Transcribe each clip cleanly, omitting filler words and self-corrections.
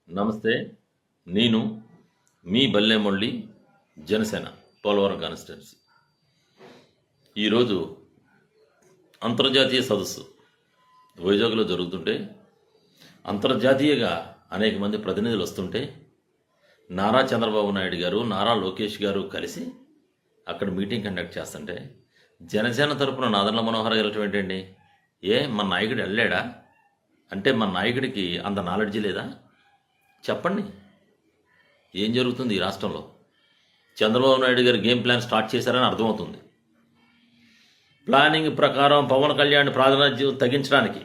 నమస్తే. నేను మీ బల్లెమొళ్ళి జనసేన పోలవరం కాన్స్టిట్యున్సీ. ఈరోజు అంతర్జాతీయ సదస్సు వైజాగ్లో జరుగుతుంటే అంతర్జాతీయంగా అనేక మంది ప్రతినిధులు వస్తుంటే నారా చంద్రబాబు నాయుడు గారు, నారా లోకేష్ గారు కలిసి అక్కడ మీటింగ్ కండక్ట్ చేస్తుంటే జనసేన తరపున నాదెండ్ల మనోహర్ గారు ఏంటండి? మన నాయకుడు వెళ్ళాడా అంటే మన నాయకుడికి అంత నాలెడ్జ్ లేదా? చెప్పండి, ఏం జరుగుతుంది ఈ రాష్ట్రంలో? చంద్రబాబు నాయుడు గారు గేమ్ ప్లాన్ స్టార్ట్ చేశారని అర్థమవుతుంది. ప్లానింగ్ ప్రకారం పవన్ కళ్యాణ్ ప్రాధాన్యత తగ్గించడానికి,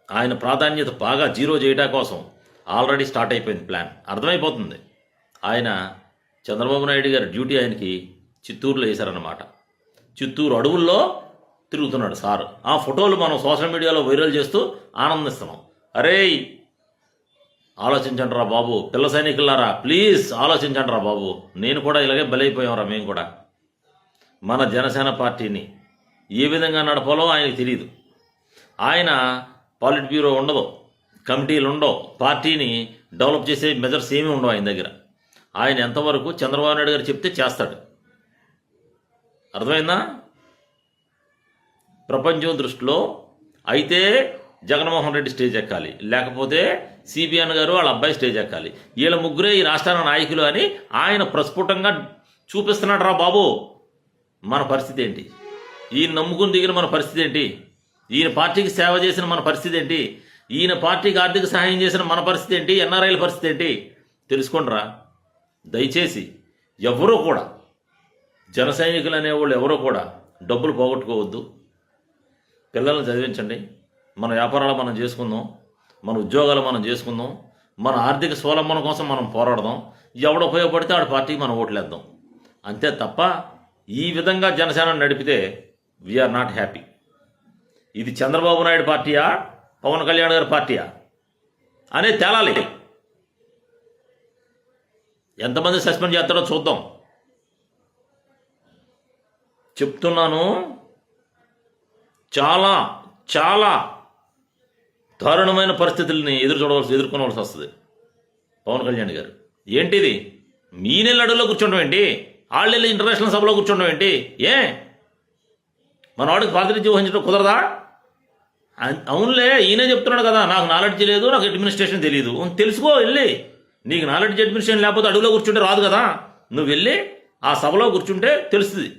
ఆయన ప్రాధాన్యత బాగా జీరో చేయడం కోసం ఆల్రెడీ స్టార్ట్ అయిపోయింది ప్లాన్. అర్థమైపోతుంది. ఆయన చంద్రబాబు నాయుడు గారి డ్యూటీ ఆయనకి చిత్తూరులో వేశారన్నమాట. చిత్తూరు అడవుల్లో తిరుగుతున్నాడు సార్. ఆ ఫోటోలు మనం సోషల్ మీడియాలో వైరల్ చేస్తూ ఆనందిస్తున్నాం. అరే, ఆలోచించండి రా బాబు, పిల్ల సైనికులారా, ప్లీజ్ ఆలోచించండి రా బాబు. నేను కూడా ఇలాగే బలైపోయాం రా. మేము కూడా మన జనసేన పార్టీని ఏ విధంగా నడపాలో ఆయనకు తెలియదు. ఆయన పాలిట్ బ్యూరో ఉండదు, కమిటీలు ఉండవు, పార్టీని డెవలప్ చేసే మెజర్స్ ఏమీ ఉండవు ఆయన దగ్గర. ఆయన ఎంతవరకు చంద్రబాబు నాయుడు గారు చెప్తే చేస్తాడు. అర్థమైందా? ప్రపంచం దృష్టిలో అయితే జగన్మోహన్ రెడ్డి స్టేజ్ ఎక్కాలి, లేకపోతే సిబిఎన్ గారు వాళ్ళ అబ్బాయి స్టేజ్ ఎక్కాలి. వీళ్ళ ముగ్గురే ఈ రాష్ట్రాల నాయకులు అని ఆయన ప్రస్ఫుటంగా చూపిస్తున్నాడు రా బాబు. మన పరిస్థితి ఏంటి? ఈయన నమ్ముకుని దిగిన మన పరిస్థితి ఏంటి? ఈయన పార్టీకి సేవ చేసిన మన పరిస్థితి ఏంటి? ఈయన పార్టీకి ఆర్థిక సహాయం చేసిన మన పరిస్థితి ఏంటి? ఎన్ఆర్ఐల పరిస్థితి ఏంటి? తెలుసుకోండిరా దయచేసి. ఎవరూ కూడా, జన సైనికులు అనేవాళ్ళు ఎవరూ కూడా డబ్బులు పోగొట్టుకోవద్దు. పిల్లల్ని చదివించండి. మన వ్యాపారాలు మనం చేసుకుందాం, మన ఉద్యోగాలు మనం చేసుకుందాం, మన ఆర్థిక స్వావలంబన కోసం మనం పోరాడదాం. ఎవడు ఉపయోగపడితే ఆడ పార్టీకి మనం ఓట్లేద్దాం. అంతే తప్ప ఈ విధంగా జనసేన నడిపితే వీఆర్ నాట్ హ్యాపీ. ఇది చంద్రబాబు నాయుడు పార్టీయా, పవన్ కళ్యాణ్ గారి పార్టీయా అనే తేలాలి. ఎంతమంది సస్పెండ్ చేస్తాడో చూద్దాం. చెప్తున్నాను, చాలా చాలా దారుణమైన పరిస్థితుల్ని ఎదుర్కొనవలసి వస్తుంది పవన్ కళ్యాణ్ గారు. ఏంటిది? మీ నెల అడుగులో కూర్చోవడం ఏంటి? ఆళ్ళెళ్ళి ఇంటర్నేషనల్ సభలో కూర్చోవడం ఏంటి? మన వాడికి ప్రాతినిధ్యం వహించడం కుదరదా? అవునులే, ఈయనే చెప్తున్నాడు కదా, నాకు నాలెడ్జ్ లేదు, నాకు అడ్మినిస్ట్రేషన్ తెలియదు. తెలుసుకో, వెళ్ళి. నీకు నాలెడ్జ్ అడ్మినిస్ట్రేషన్ లేకపోతే అడుగులో కూర్చుంటే రాదు కదా. నువ్వు వెళ్ళి ఆ సభలో కూర్చుంటే తెలుస్తుంది.